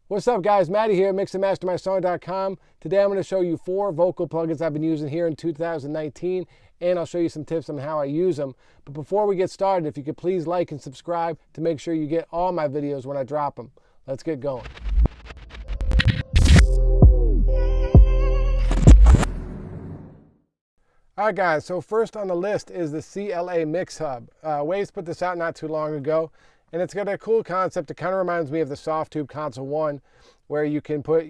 What's up, guys? Matty here, mixandmastermysong.com. Today I'm going to show you 4 vocal plugins I've been using here in 2019, and I'll show you some tips on how I use them. But before we get started, if you could please like and subscribe to make sure you get all my videos when I drop them. Let's get going. All right, guys, so first on the list is the CLA Mix Hub. Waves put this out not too long ago, and it's got a cool concept. It kind of reminds me of the Soft Tube Console 1, where you can put,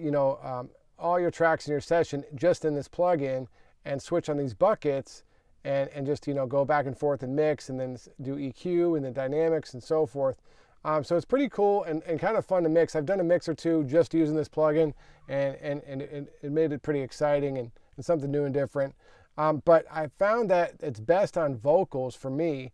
all your tracks in your session just in this plugin and switch on these buckets and just, go back and forth and mix and then do EQ and the dynamics and so forth. So it's pretty cool and kind of fun to mix. I've done a mix or two just using this plugin, and it made it pretty exciting and something new and different. But I found that it's best on vocals for me,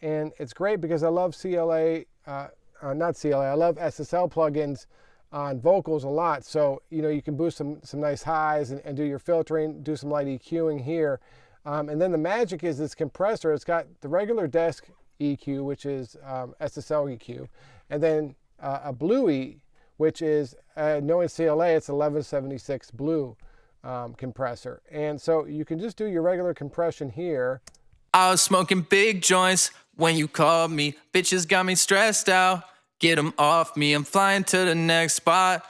and it's great because I love I love SSL plugins on vocals a lot. So, you can boost some nice highs and do your filtering, do some light EQing here. And then the magic is this compressor. It's got the regular desk EQ, which is SSL EQ, and then a Bluey, which is, knowing CLA, it's 1176 Blue. Compressor. And so you can just do your regular compression here. I was smoking big joints when you called me. Bitches got me stressed out. Get them off me. I'm flying to the next spot.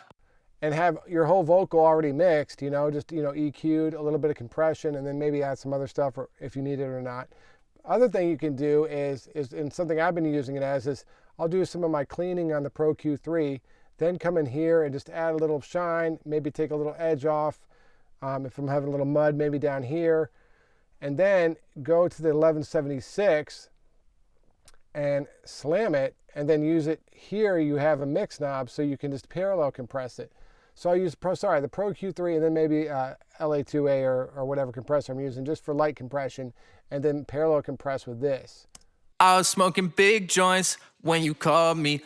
And have your whole vocal already mixed, EQ'd, a little bit of compression, and then maybe add some other stuff or if you need it or not. Other thing you can do is and something I've been using it as, is I'll do some of my cleaning on the Pro Q3, then come in here and just add a little shine, maybe take a little edge off. If I'm having a little mud, maybe down here, and then go to the 1176 and slam it, and then use it here. You have a mix knob, so you can just parallel compress it. So I'll use the Pro Q3, and then maybe LA2A or whatever compressor I'm using, just for light compression, and then parallel compress with this. I was smoking big joints when you called me.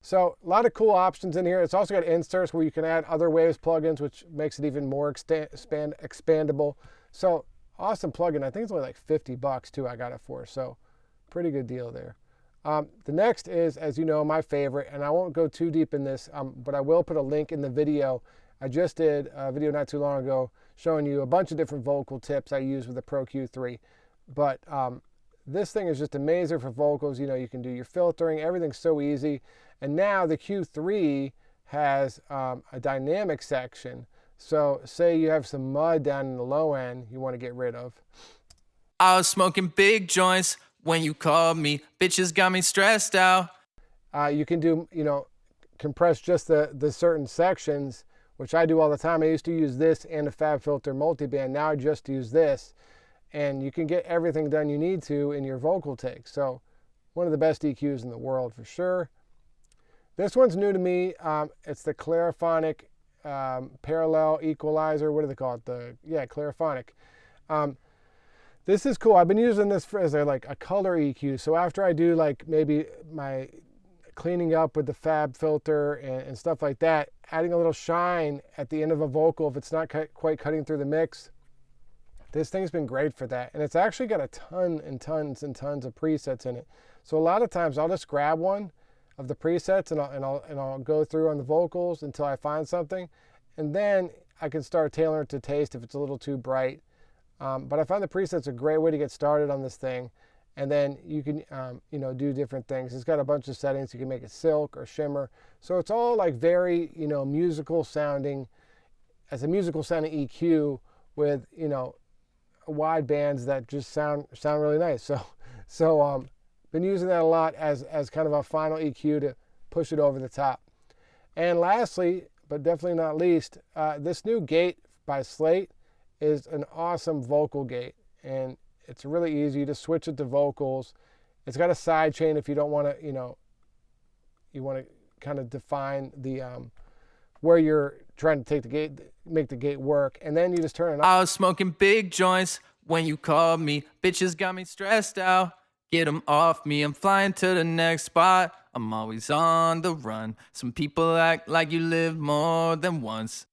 So a lot of cool options in here. It's also got inserts where you can add other Waves plugins, which makes it even more expandable. So awesome plugin. I think it's only like $50 too. I got it for, so pretty good deal there. The next is, as you know, my favorite, and I won't go too deep in this, but I will put a link in the video. I just did a video not too long ago showing you a bunch of different vocal tips I use with the Pro Q3. But this thing is just amazing for vocals. You can do your filtering. Everything's so easy. And now the Q3 has a dynamic section. So say you have some mud down in the low end you want to get rid of. I was smoking big joints when you called me. Bitches got me stressed out. You can do, compress just the certain sections, which I do all the time. I used to use this and a FabFilter multiband. Now I just use this. And you can get everything done you need to in your vocal takes. So one of the best EQs in the world for sure. This one's new to me. It's the Clariphonic Parallel Equalizer. What do they call it? Clariphonic. This is cool. I've been using this as a color EQ. So after I do maybe my cleaning up with the Fab filter and stuff like that, adding a little shine at the end of a vocal if it's not quite cutting through the mix. This thing's been great for that. And it's actually got a ton and tons and tons of presets in it. So a lot of times I'll just grab one of the presets and I'll go through on the vocals until I find something. And then I can start tailoring it to taste if it's a little too bright. But I find the presets a great way to get started on this thing. And then you can, do different things. It's got a bunch of settings. You can make it silk or shimmer. So it's all very, musical sounding, as a musical sounding EQ with, wide bands that just sound really nice. So been using that a lot as kind of a final EQ to push it over the top. And lastly, but definitely not least, this new gate by Slate is an awesome vocal gate, and it's really easy to switch it to vocals. It's got a side chain if you don't want to, you want to kind of define the where you're trying to take the gate, make the gate work, and then you just turn it on. I was smoking big joints when you called me. Bitches got me stressed out. Get them off me. I'm flying to the next spot. I'm always on the run. Some people act like you live more than once.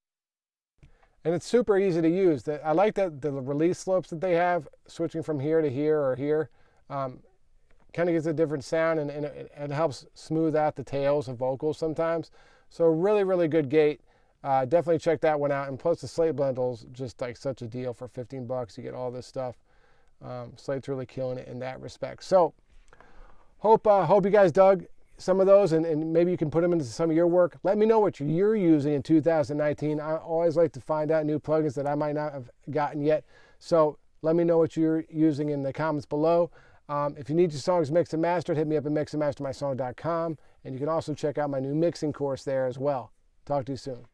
And it's super easy to use. I like that the release slopes that they have, switching from here to here or here, kind of gives a different sound, and it helps smooth out the tails of vocals sometimes. So really, really good gate. Definitely check that one out. And plus the Slate bundle's just like such a deal for $15. You get all this stuff. Slate's really killing it in that respect. So hope you guys dug some of those, and maybe you can put them into some of your work. Let me know what you're using in 2019. I always like to find out new plugins that I might not have gotten yet. So let me know what you're using in the comments below. If you need your songs mixed and mastered, hit me up at mixandmastermysong.com. And you can also check out my new mixing course there as well. Talk to you soon.